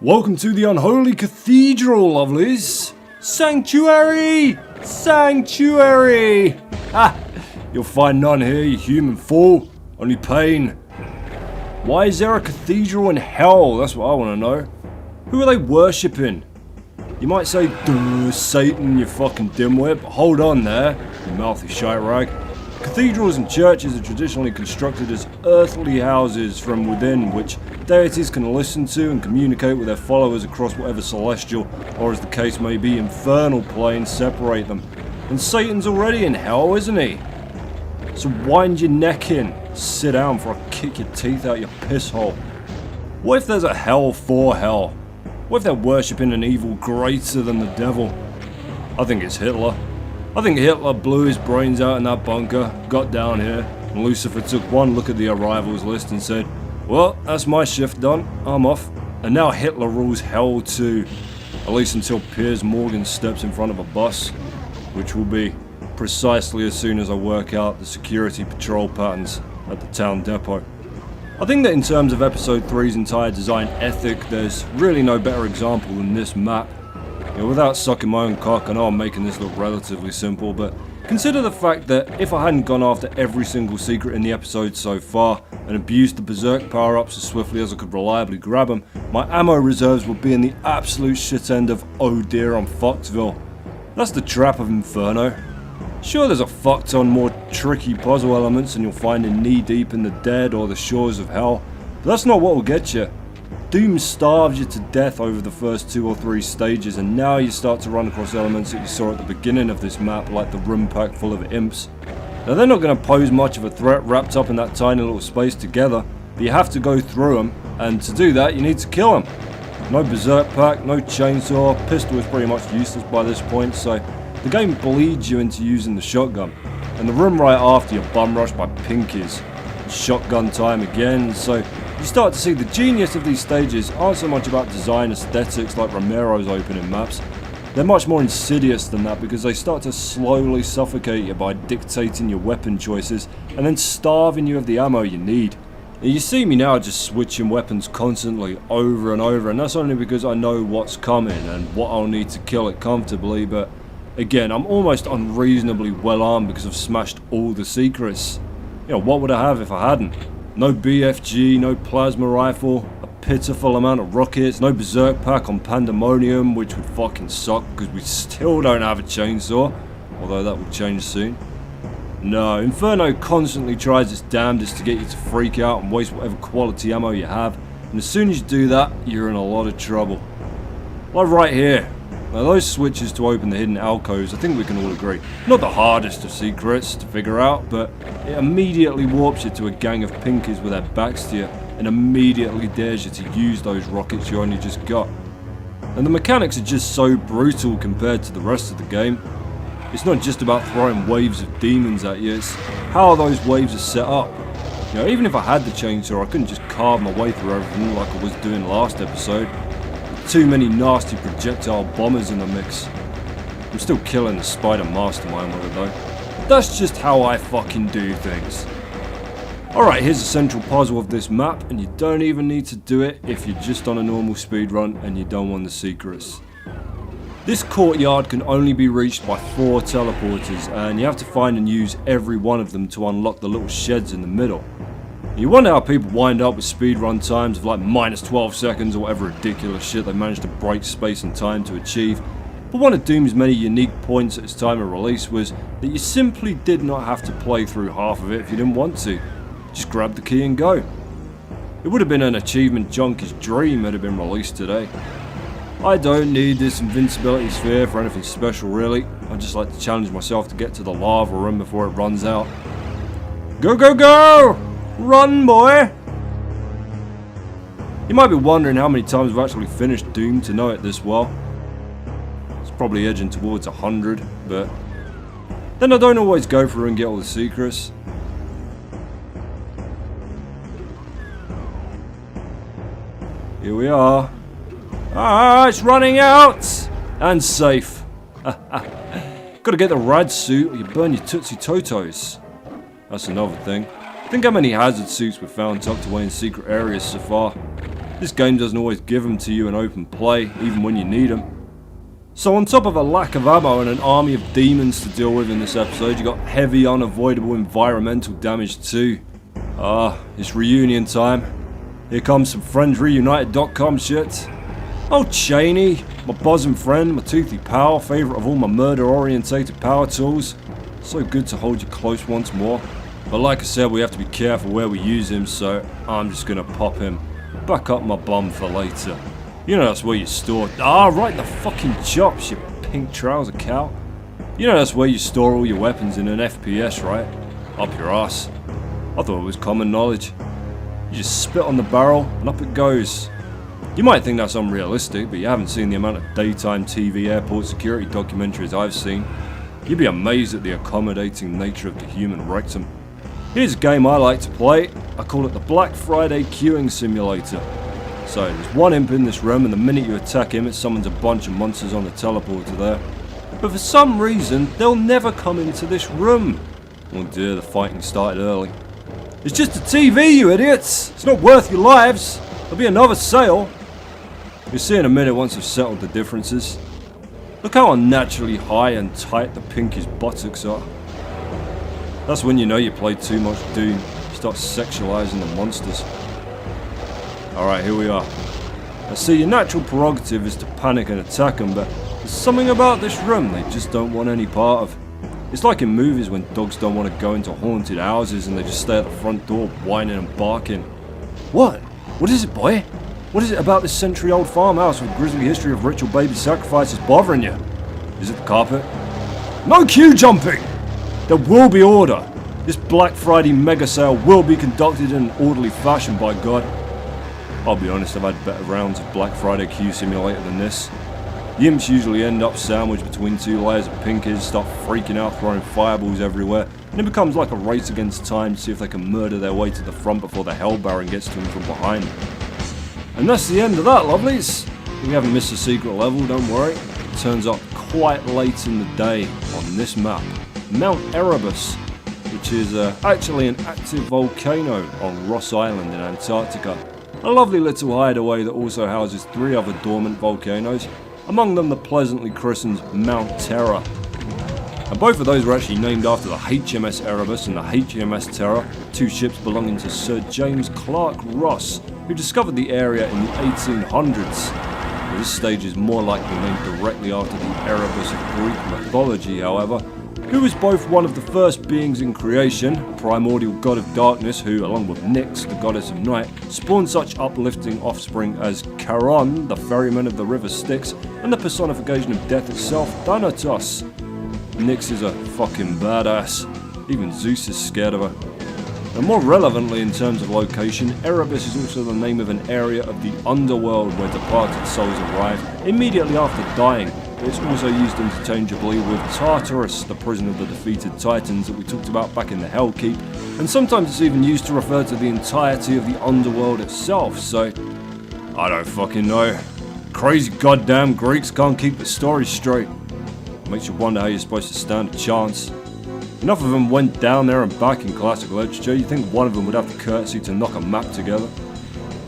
Welcome to the unholy cathedral, lovelies. Sanctuary! Sanctuary! Ah! You'll find none here, you human fool. Only pain. Why is there a cathedral in hell? That's what I want to know. Who are they worshipping? You might say, duh, Satan, you fucking dimwit, but hold on there, you mouthy shite rag. Cathedrals and churches are traditionally constructed as earthly houses from within which deities can listen to and communicate with their followers across whatever celestial, or as the case may be, infernal planes separate them. And Satan's already in hell, isn't he? So wind your neck in, sit down before I kick your teeth out your piss hole. What if there's a hell for hell? What if they're worshipping an evil greater than the devil? I think it's Hitler. I think Hitler blew his brains out in that bunker, got down here, and Lucifer took one look at the arrivals list and said, well, that's my shift done, I'm off. And now Hitler rules hell too, at least until Piers Morgan steps in front of a bus, which will be precisely as soon as I work out the security patrol patterns at the town depot. I think that in terms of episode 3's entire design ethic, there's really no better example than this map. You know, without sucking my own cock, I know I'm making this look relatively simple, but consider the fact that if I hadn't gone after every single secret in the episode so far, and abused the berserk power-ups as swiftly as I could reliably grab them, my ammo reserves would be in the absolute shit end of oh dear I'm Foxville. That's the trap of Inferno. Sure, there's a fuck ton more tricky puzzle elements than you'll find in Knee Deep in the Dead or the Shores of Hell, but that's not what will get you. Doom starves you to death over the first 2 or 3 stages, and now you start to run across elements that you saw at the beginning of this map, like the room pack full of imps. Now they're not going to pose much of a threat wrapped up in that tiny little space together, but you have to go through them, and to do that you need to kill them. No berserk pack, no chainsaw, pistol is pretty much useless by this point, so the game bleeds you into using the shotgun. And the room right after you're bum rushed by pinkies. Shotgun time again, so you start to see the genius of these stages aren't so much about design aesthetics like Romero's opening maps. They're much more insidious than that because they start to slowly suffocate you by dictating your weapon choices and then starving you of the ammo you need. And you see me now just switching weapons constantly over and over, and that's only because I know what's coming and what I'll need to kill it comfortably, but again, I'm almost unreasonably well armed because I've smashed all the secrets. You know, what would I have if I hadn't? No BFG, no plasma rifle, a pitiful amount of rockets, no berserk pack on Pandemonium, which would fucking suck because we still don't have a chainsaw, although that will change soon. No, Inferno constantly tries its damnedest to get you to freak out and waste whatever quality ammo you have, and as soon as you do that, you're in a lot of trouble. Like right here. Now those switches to open the hidden alcoves, I think we can all agree, not the hardest of secrets to figure out, but it immediately warps you to a gang of pinkies with their backs to you, and immediately dares you to use those rockets you only just got. And the mechanics are just so brutal compared to the rest of the game. It's not just about throwing waves of demons at you, it's how those waves are set up. You know, even if I had the chainsaw, I couldn't just carve my way through everything like I was doing last episode. Too many nasty projectile bombers in the mix. I'm still killing the spider mastermind with it though. That's just how I fucking do things. Alright, here's the central puzzle of this map, and you don't even need to do it if you're just on a normal speedrun and you don't want the secrets. This courtyard can only be reached by 4 teleporters, and you have to find and use every one of them to unlock the little sheds in the middle. You wonder how people wind up with speedrun times of like minus 12 seconds or whatever ridiculous shit they managed to break space and time to achieve. But one of Doom's many unique points at its time of release was that you simply did not have to play through half of it if you didn't want to. Just grab the key and go. It would have been an achievement junkie's dream had it been released today. I don't need this invincibility sphere for anything special really. I just like to challenge myself to get to the lava room before it runs out. Go, go, go! Run, boy! You might be wondering how many times I've actually finished Doom to know it this well. It's probably edging towards 100, but then I don't always go through and get all the secrets. Here we are. Ah, it's running out! And safe. Gotta get the rad suit or you burn your Tootsie Totos. That's another thing. Think how many hazard suits we've found tucked away in secret areas so far. This game doesn't always give them to you in open play, even when you need them. So on top of a lack of ammo and an army of demons to deal with in this episode, you got heavy unavoidable environmental damage too. It's reunion time. Here comes some friendsreunited.com shit. Oh, Cheney, my bosom friend, my toothy pal, favourite of all my murder-orientated power tools. So good to hold you close once more. But like I said, we have to be careful where we use him, so I'm just gonna pop him back up my bum for later. You know that's where you store... right in the fucking chops, you pink trouser cow. You know that's where you store all your weapons in an FPS, right? Up your ass. I thought it was common knowledge. You just spit on the barrel, and up it goes. You might think that's unrealistic, but you haven't seen the amount of daytime TV airport security documentaries I've seen. You'd be amazed at the accommodating nature of the human rectum. Here's a game I like to play. I call it the Black Friday queuing simulator. So there's one imp in this room, and the minute you attack him, it summons a bunch of monsters on the teleporter there. But for some reason, they'll never come into this room. Oh dear, the fighting started early. It's just a TV, you idiots! It's not worth your lives! There'll be another sale. You'll see in a minute once I've settled the differences. Look how unnaturally high and tight the pinkish buttocks are. That's when you know you played too much Doom. You start sexualizing the monsters. Alright, here we are. I see your natural prerogative is to panic and attack them, but there's something about this room they just don't want any part of. It's like in movies when dogs don't want to go into haunted houses and they just stay at the front door whining and barking. What? What is it, boy? What is it about this century-old farmhouse with grisly history of ritual baby sacrifices bothering you? Is it the carpet? No queue jumping! There will be order. This Black Friday mega sale will be conducted in an orderly fashion, by God. I'll be honest, I've had better rounds of Black Friday queue simulator than this. The imps usually end up sandwiched between two layers of pinkies, start freaking out, throwing fireballs everywhere, and it becomes like a race against time to see if they can murder their way to the front before the Hell Baron gets to them from behind. And that's the end of that, lovelies. We haven't missed a secret level, don't worry. It turns up quite late in the day on this map, Mount Erebus, which is actually an active volcano on Ross Island in Antarctica. A lovely little hideaway that also houses 3 other dormant volcanoes, among them the pleasantly christened Mount Terror. And both of those were actually named after the HMS Erebus and the HMS Terror, 2 ships belonging to Sir James Clark Ross, who discovered the area in the 1800s. Well, this stage is more likely named directly after the Erebus of Greek mythology, however, who was both one of the first beings in creation, primordial god of darkness who, along with Nyx, the goddess of night, spawned such uplifting offspring as Charon, the ferryman of the river Styx, and the personification of death itself, Thanatos. Nyx is a fucking badass. Even Zeus is scared of her. And more relevantly in terms of location, Erebus is also the name of an area of the underworld where departed souls arrive immediately after dying. It's also used interchangeably with Tartarus, the prison of the defeated titans that we talked about back in the Hell Keep, and sometimes it's even used to refer to the entirety of the underworld itself, so I don't fucking know. Crazy goddamn Greeks can't keep the story straight. Makes you wonder how you're supposed to stand a chance. Enough of them went down there and back in classic literature, you'd think one of them would have the courtesy to knock a map together.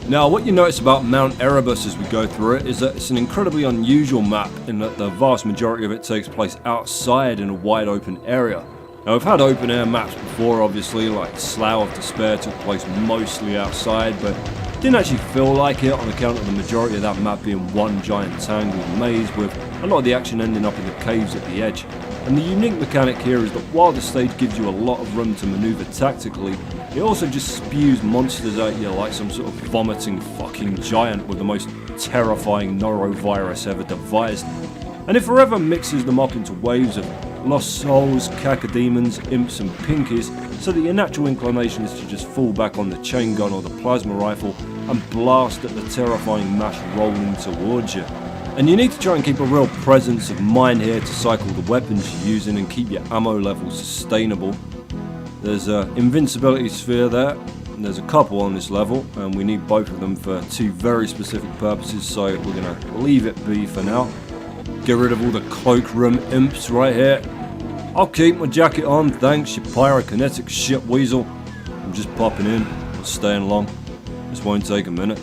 Now, what you notice about Mount Erebus as we go through it is that it's an incredibly unusual map in that the vast majority of it takes place outside in a wide open area. Now, we've had open air maps before, obviously, like Slough of Despair took place mostly outside, but didn't actually feel like it on account of the majority of that map being one giant tangled maze with a lot of the action ending up in the caves at the edge. And the unique mechanic here is that while the stage gives you a lot of room to maneuver tactically, it also just spews monsters at you like some sort of vomiting fucking giant with the most terrifying norovirus ever devised. And it forever mixes them up into waves of lost souls, cacodemons, imps and pinkies, so that your natural inclination is to just fall back on the chain gun or the plasma rifle and blast at the terrifying mass rolling towards you. And you need to try and keep a real presence of mind here to cycle the weapons you're using and keep your ammo levels sustainable. There's an invincibility sphere there, and there's a couple on this level, and we need both of them for 2 very specific purposes, so we're going to leave it be for now. Get rid of all the cloakroom imps right here. I'll keep my jacket on, thanks, you pyrokinetic shit weasel. I'm just popping in, not staying long. This won't take a minute.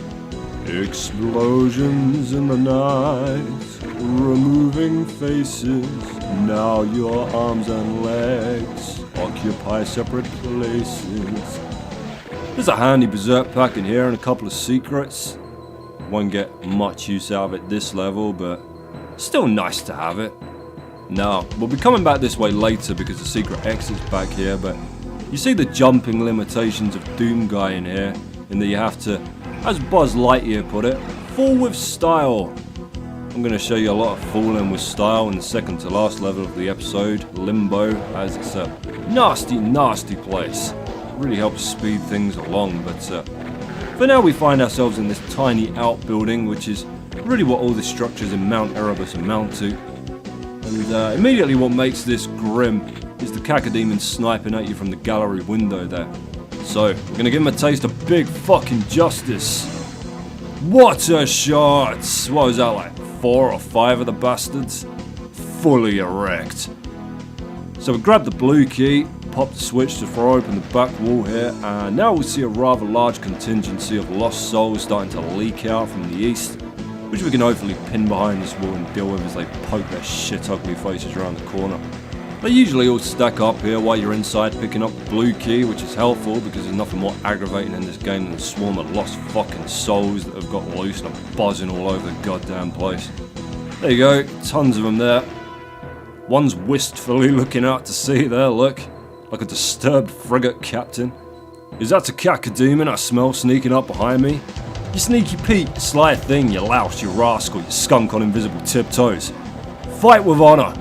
Explosions in the night, removing faces. Now your arms and legs occupy separate places. There's a handy berserk pack in here and a couple of secrets. Won't get much use out of it this level, but still nice to have it. Now, we'll be coming back this way later because the secret exit's back here, but you see the jumping limitations of Doom Guy in here, in that you have to, as Buzz Lightyear put it, fall with style. I'm going to show you a lot of falling with style in the second to last level of the episode, Limbo, as it's a nasty, nasty place. It really helps speed things along, but for now we find ourselves in this tiny outbuilding, which is really what all the structures in Mount Erebus amount to. And immediately what makes this grim is the cacodemon sniping at you from the gallery window there. So, we're going to give him a taste of big fucking justice. What a shot! What was that, like 4 or 5 of the bastards? Fully erect. So we grab the blue key, pop the switch to throw open the back wall here, and now we'll see a rather large contingency of lost souls starting to leak out from the east, which we can hopefully pin behind this wall and deal with as they poke their shit ugly faces around the corner. They usually all stack up here while you're inside picking up the blue key, which is helpful because there's nothing more aggravating in this game than a swarm of lost fucking souls that have got loose and are buzzing all over the goddamn place. There you go, tons of them there. One's wistfully looking out to sea there, look, like a disturbed frigate captain. Is that a cacodemon I smell sneaking up behind me? You sneaky Pete, sly thing, you louse, you rascal, you skunk on invisible tiptoes. Fight with honor.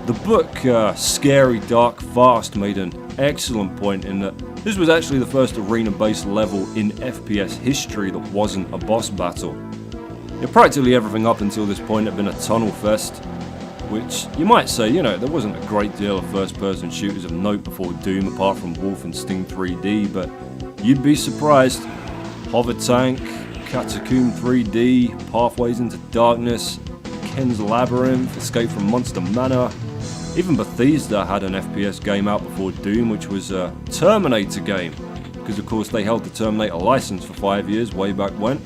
The book Scary, Dark, Fast made an excellent point in that this was actually the first arena-based level in FPS history that wasn't a boss battle. Practically everything up until this point had been a tunnel fest, which you might say, you know, there wasn't a great deal of first-person shooters of note before Doom apart from Wolfenstein 3D, but you'd be surprised. Hover Tank, Catacomb 3D, Pathways into Darkness, Ken's Labyrinth, Escape from Monster Manor. Even Bethesda had an FPS game out before Doom, which was a Terminator game, because of course they held the Terminator license for 5 years way back when.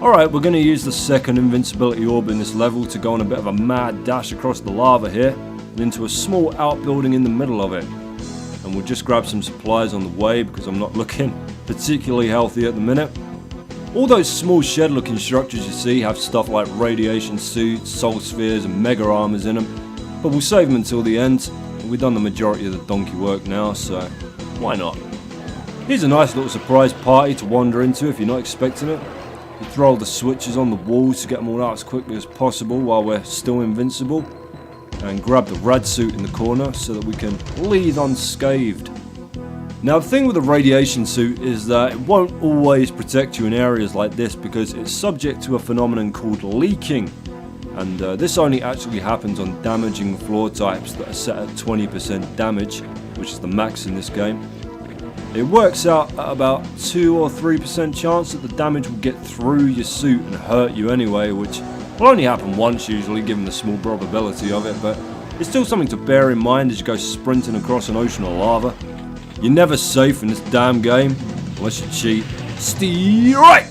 Alright, we're going to use the second invincibility orb in this level to go on a bit of a mad dash across the lava here, and into a small outbuilding in the middle of it. And we'll just grab some supplies on the way because I'm not looking particularly healthy at the minute. All those small shed looking structures you see have stuff like radiation suits, soul spheres and mega armors in them, but we'll save them until the end. We've done the majority of the donkey work now, so why not? Here's a nice little surprise party to wander into if you're not expecting it. You throw all the switches on the walls to get them all out as quickly as possible while we're still invincible, and grab the rad suit in the corner so that we can leave unscathed. Now the thing with the radiation suit is that it won't always protect you in areas like this because it's subject to a phenomenon called leaking, and this only actually happens on damaging floor types that are set at 20% damage, which is the max in this game. It works out at about 2 or 3% chance that the damage will get through your suit and hurt you anyway, which will only happen once usually given the small probability of it, but it's still something to bear in mind as you go sprinting across an ocean of lava. You're never safe in this damn game, unless you cheat. Strike!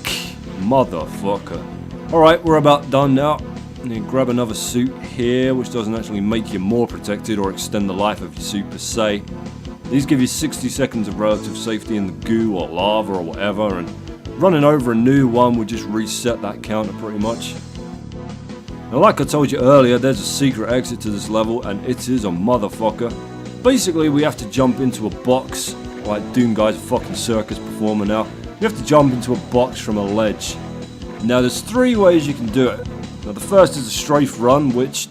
Motherfucker. Alright, we're about done now. And you grab another suit here, which doesn't actually make you more protected or extend the life of your suit per se. These give you 60 seconds of relative safety in the goo or lava or whatever, and running over a new one will just reset that counter pretty much. Now like I told you earlier, there's a secret exit to this level, and it is a motherfucker. Basically we have to jump into a box, like Doom Guy's a fucking circus performer now. You have to jump into a box from a ledge. Now there's 3 ways you can do it. Now the first is a strafe run, which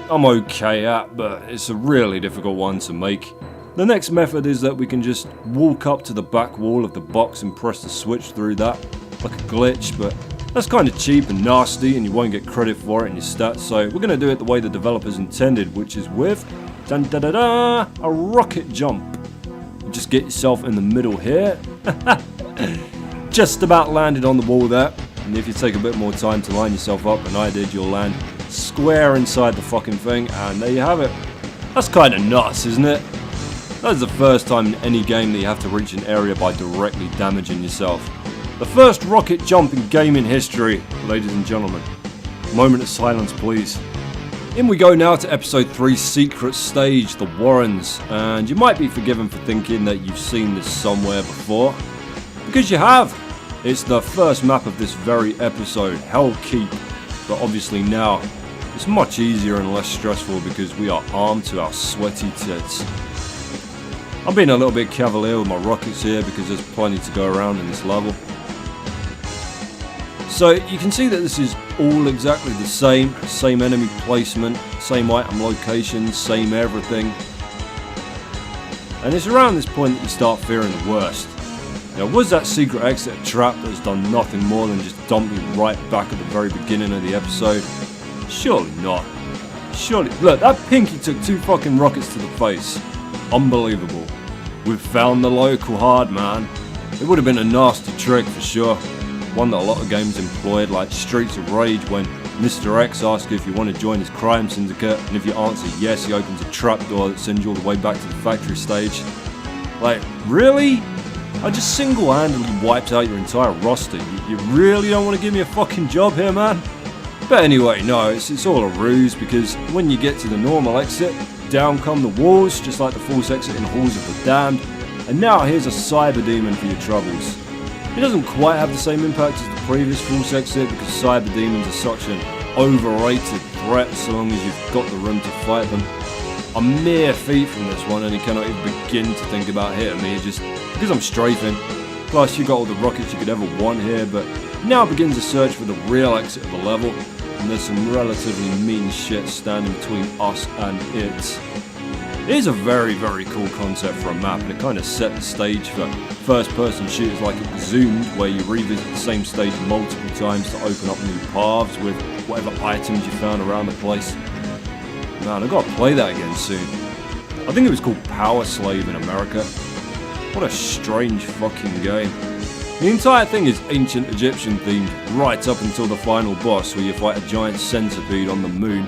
I'm okay at, but it's a really difficult one to make. The next method is that we can just walk up to the back wall of the box and press the switch through that, like a glitch, but that's kind of cheap and nasty and you won't get credit for it in your stats, so we're going to do it the way the developers intended, which is with a rocket jump. You just get yourself in the middle here. Just about landed on the wall there, and if you take a bit more time to line yourself up than I did, you'll land square inside the fucking thing, and there you have it. That's kind of nuts, isn't it? That is the first time in any game that you have to reach an area by directly damaging yourself. The first rocket jump in gaming history, ladies and gentlemen. Moment of silence, please. In we go now to episode 3's secret stage, the Warrens, and you might be forgiven for thinking that you've seen this somewhere before, because you have. It's the first map of this very episode, Hell Keep, but obviously now it's much easier and less stressful because we are armed to our sweaty tits. I'm being a little bit cavalier with my rockets here because there's plenty to go around in this level. So you can see that this is all exactly the same enemy placement, same item locations, same everything. And it's around this point that you start fearing the worst. Now, was that secret exit a trap that has done nothing more than just dump me right back at the very beginning of the episode? Surely not. Surely. Look, that Pinky took 2 fucking rockets to the face. Unbelievable. We've found the local hard man. It would have been a nasty trick for sure. One that a lot of games employed, like Streets of Rage, when Mr. X asks you if you want to join his crime syndicate, and if you answer yes, he opens a trapdoor that sends you all the way back to the factory stage. Like, really? I just single-handedly wiped out your entire roster. You really don't want to give me a fucking job here, man? But anyway, no, it's all a ruse, because when you get to the normal exit, down come the walls, just like the false exit in Halls of the Damned, and now here's a cyber demon for your troubles. It doesn't quite have the same impact as the previous false exit because cyber demons are such an overrated threat so long as you've got the room to fight them. A mere feat from this one and he cannot even begin to think about hitting me just because I'm strafing. Plus you got all the rockets you could ever want here, but now begins a search for the real exit of the level and there's some relatively mean shit standing between us and it. It is a very, very cool concept for a map and it kind of set the stage for first-person shooters like Zoomed, where you revisit the same stage multiple times to open up new paths with whatever items you found around the place. Man, I've got to play that again soon. I think it was called Power Slave in America. What a strange fucking game. The entire thing is ancient Egyptian themed right up until the final boss where you fight a giant centipede on the moon.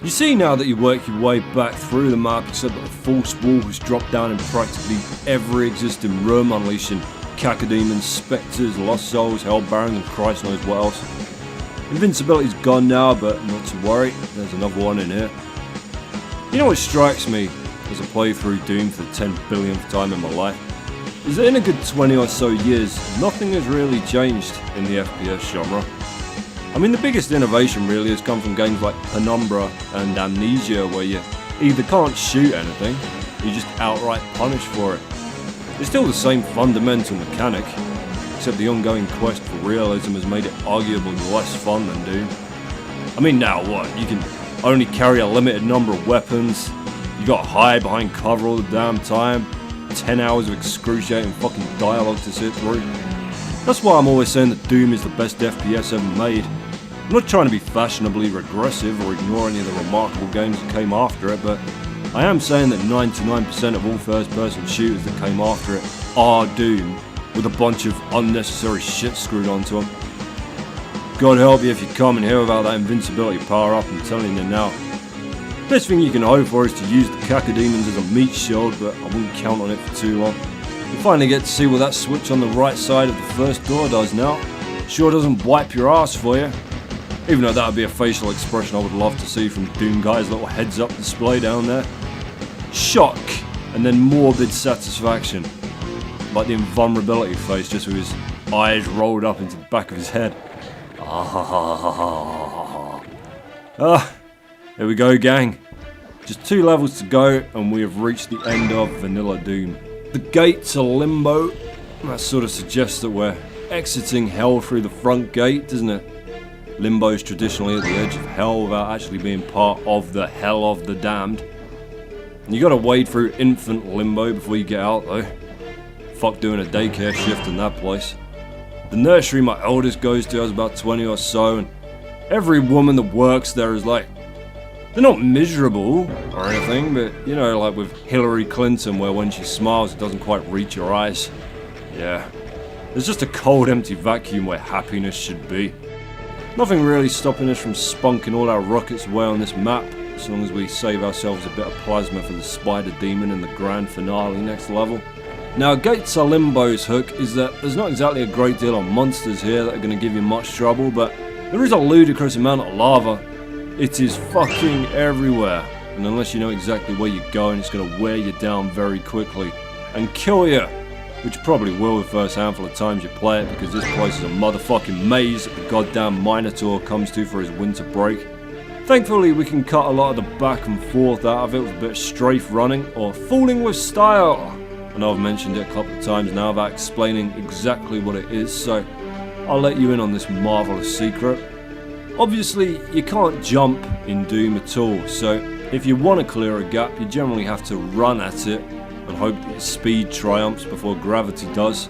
You see now that you work your way back through the map, except that the false wall has dropped down in practically every existing room, unleashing cacodemons, spectres, lost souls, hell barons, and Christ knows what else. Invincibility's gone now, but not to worry, there's another one in here. You know what strikes me as I play through Doom for the 10 billionth time in my life? Is that in a good 20 or so years, nothing has really changed in the FPS genre. I mean, the biggest innovation really has come from games like Penumbra and Amnesia, where you either can't shoot anything, you're just outright punished for it. It's still the same fundamental mechanic, except the ongoing quest for realism has made it arguably less fun than Doom. I mean, now what? You can only carry a limited number of weapons, you gotta hide behind cover all the damn time, 10 hours of excruciating fucking dialogue to sit through. That's why I'm always saying that Doom is the best FPS ever made. I'm not trying to be fashionably regressive or ignore any of the remarkable games that came after it, but I am saying that 99% of all first-person shooters that came after it are Doom, with a bunch of unnecessary shit screwed onto them. God help you if you come in here without that invincibility power up, I'm telling you now. Best thing you can hope for is to use the cacodemons as a meat shield, but I wouldn't count on it for too long. You finally get to see what that switch on the right side of the first door does now. Sure doesn't wipe your ass for you. Even though that would be a facial expression I would love to see from Doom Guy's little heads up display down there. Shock, and then morbid satisfaction. Like the invulnerability face, just with his eyes rolled up into the back of his head. There we go, gang. Just 2 levels to go, and we have reached the end of Vanilla Doom. The gate to Limbo, that sort of suggests that we're exiting hell through the front gate, doesn't it? Limbo's traditionally at the edge of hell without actually being part of the hell of the damned. And you gotta wade through infinite limbo before you get out though. Fuck doing a daycare shift in that place. The nursery my eldest goes to has about 20 or so, and every woman that works there is like, they're not miserable or anything, but you know, like with Hillary Clinton where when she smiles it doesn't quite reach your eyes. Yeah, there's just a cold empty vacuum where happiness should be. Nothing really stopping us from spunking all our rockets away on this map, as long as we save ourselves a bit of plasma for the spider demon in the grand finale next level. Now, Gates are Limbo's hook is that there's not exactly a great deal of monsters here that are going to give you much trouble, but there is a ludicrous amount of lava. It is fucking everywhere, and unless you know exactly where you're going, it's going to wear you down very quickly and kill you, which you probably will the first handful of times you play it, because this place is a motherfucking maze that the goddamn Minotaur comes to for his winter break. Thankfully, we can cut a lot of the back and forth out of it with a bit of strafe running or fooling with style. I know I've mentioned it a couple of times now about explaining exactly what it is, so I'll let you in on this marvellous secret. Obviously, you can't jump in Doom at all, so if you want to clear a gap, you generally have to run at it and hope that your speed triumphs before gravity does.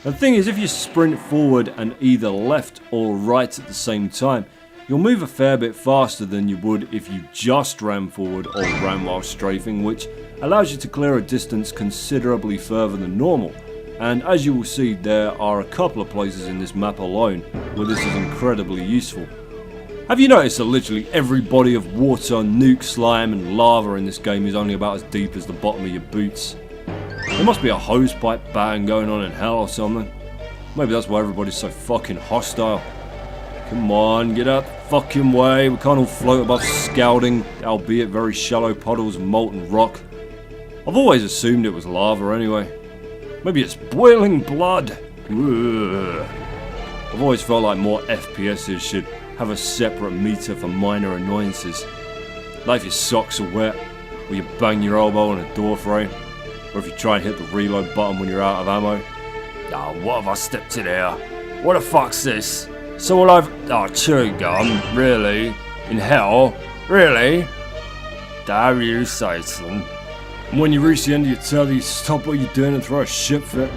And the thing is, if you sprint forward and either left or right at the same time, you'll move a fair bit faster than you would if you just ran forward or ran while strafing, which allows you to clear a distance considerably further than normal. And as you will see, there are a couple of places in this map alone where this is incredibly useful. Have you noticed that literally every body of water, nuke, slime and lava in this game is only about as deep as the bottom of your boots? There must be a hosepipe ban going on in hell or something. Maybe that's why everybody's so fucking hostile. Come on, get out the fucking way. We can't all float above scalding, albeit very shallow puddles of molten rock. I've always assumed it was lava anyway. Maybe it's boiling blood. Ugh. I've always felt like more FPSs should have a separate meter for minor annoyances. Like if your socks are wet, or you bang your elbow on a door frame, or if you try and hit the reload button when you're out of ammo. Oh, what have I stepped in here? What the fuck's this? Someone chewing gum? Really? In hell? Really? Damn you, Satan. And when you reach the end of your tether, you stop what you're doing and throw a shit fit.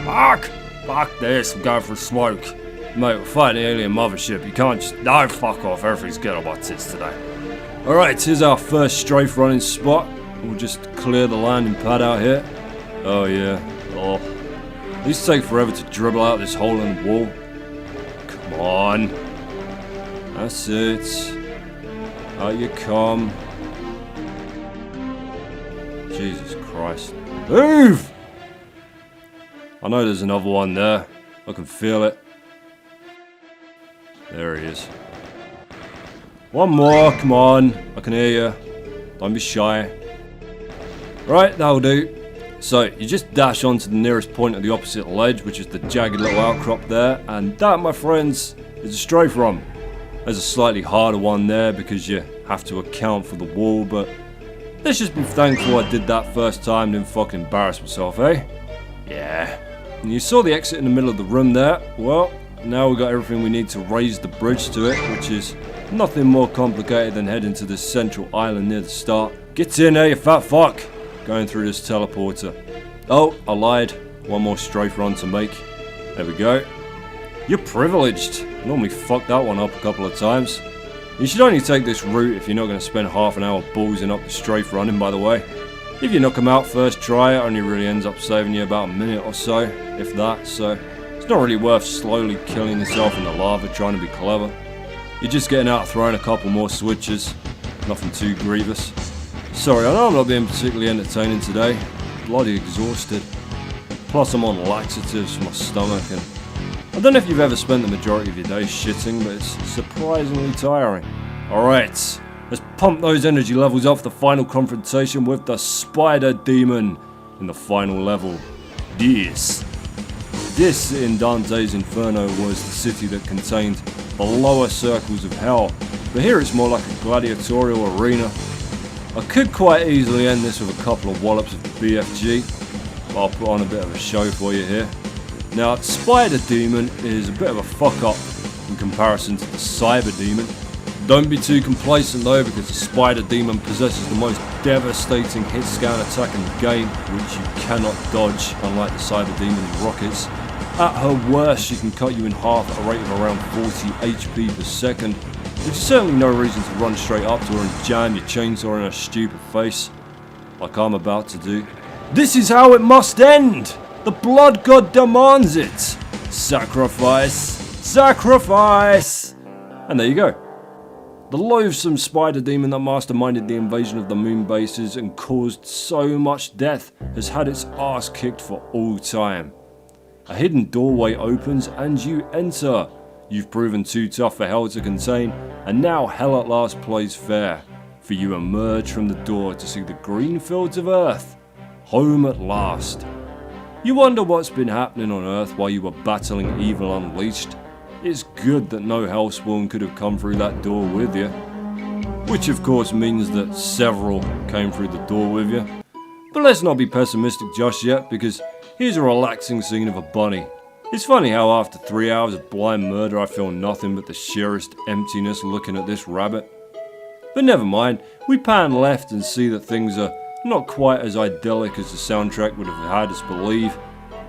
Fuck! Fuck this, I'm going for a smoke. Mate, we're fighting the alien mothership. You can't just... No, fuck off. Everything's good on my tits today. Alright, here's our first strafe running spot. We'll just clear the landing pad out here. Oh, yeah. Oh. These take forever to dribble out this hole in the wall. Come on. That's it. Out you come. Jesus Christ. Move! I know there's another one there. I can feel it. There he is. One more, come on. I can hear you. Don't be shy. Right, that'll do. So, you just dash onto the nearest point of the opposite ledge, which is the jagged little outcrop there, and that, my friends, is a strafe run. There's a slightly harder one there because you have to account for the wall, but let's just be thankful I did that first time and didn't fucking embarrass myself, eh? Yeah. And you saw the exit in the middle of the room there. Well, now we've got everything we need to raise the bridge to it, which is nothing more complicated than heading to this central island near the start. Get in there, you fat fuck! Going through this teleporter. Oh, I lied. One more strafe run to make. There we go. You're privileged. Normally fucked that one up a couple of times. You should only take this route if you're not going to spend half an hour ballsing up the strafe running, by the way. If you knock them out first try, it only really ends up saving you about a minute or so, if that, so it's not really worth slowly killing yourself in the lava trying to be clever. You're just getting out throwing a couple more switches. Nothing too grievous. Sorry, I know I'm not being particularly entertaining today. Bloody exhausted. Plus I'm on laxatives for my stomach, and I don't know if you've ever spent the majority of your day shitting, but it's surprisingly tiring. Alright, let's pump those energy levels up for the final confrontation with the spider demon in the final level. This in Dante's Inferno was the city that contained the lower circles of hell, but here it's more like a gladiatorial arena. I could quite easily end this with a couple of wallops of the BFG, but I'll put on a bit of a show for you here. Now, Spider Demon is a bit of a fuck up in comparison to the Cyber Demon. Don't be too complacent though, because the Spider Demon possesses the most devastating hit scan attack in the game, which you cannot dodge, unlike the Cyber Demon's rockets. At her worst, she can cut you in half at a rate of around 40 HP per second. There's certainly no reason to run straight up to her and jam your chainsaw in her stupid face, like I'm about to do. This is how it must end! The blood god demands it! Sacrifice! Sacrifice! And there you go. The loathsome spider demon that masterminded the invasion of the moon bases and caused so much death has had its ass kicked for all time. A hidden doorway opens and you enter. You've proven too tough for hell to contain, and now hell at last plays fair. For you emerge from the door to see the green fields of Earth. Home at last. You wonder what's been happening on Earth while you were battling evil unleashed. It's good that no hellspawn could have come through that door with you. Which of course means that several came through the door with you. But let's not be pessimistic just yet, because here's a relaxing scene of a bunny. It's funny how after 3 hours of blind murder I feel nothing but the sheerest emptiness looking at this rabbit. But never mind, we pan left and see that things are not quite as idyllic as the soundtrack would have had us believe,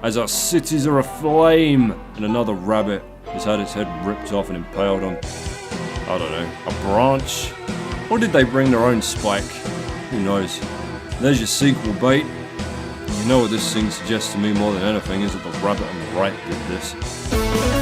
as our cities are aflame and another rabbit has had its head ripped off and impaled on, I don't know, a branch? Or did they bring their own spike? Who knows? There's your sequel bait. You know what this scene suggests to me more than anything is that the rabbit on the right did this.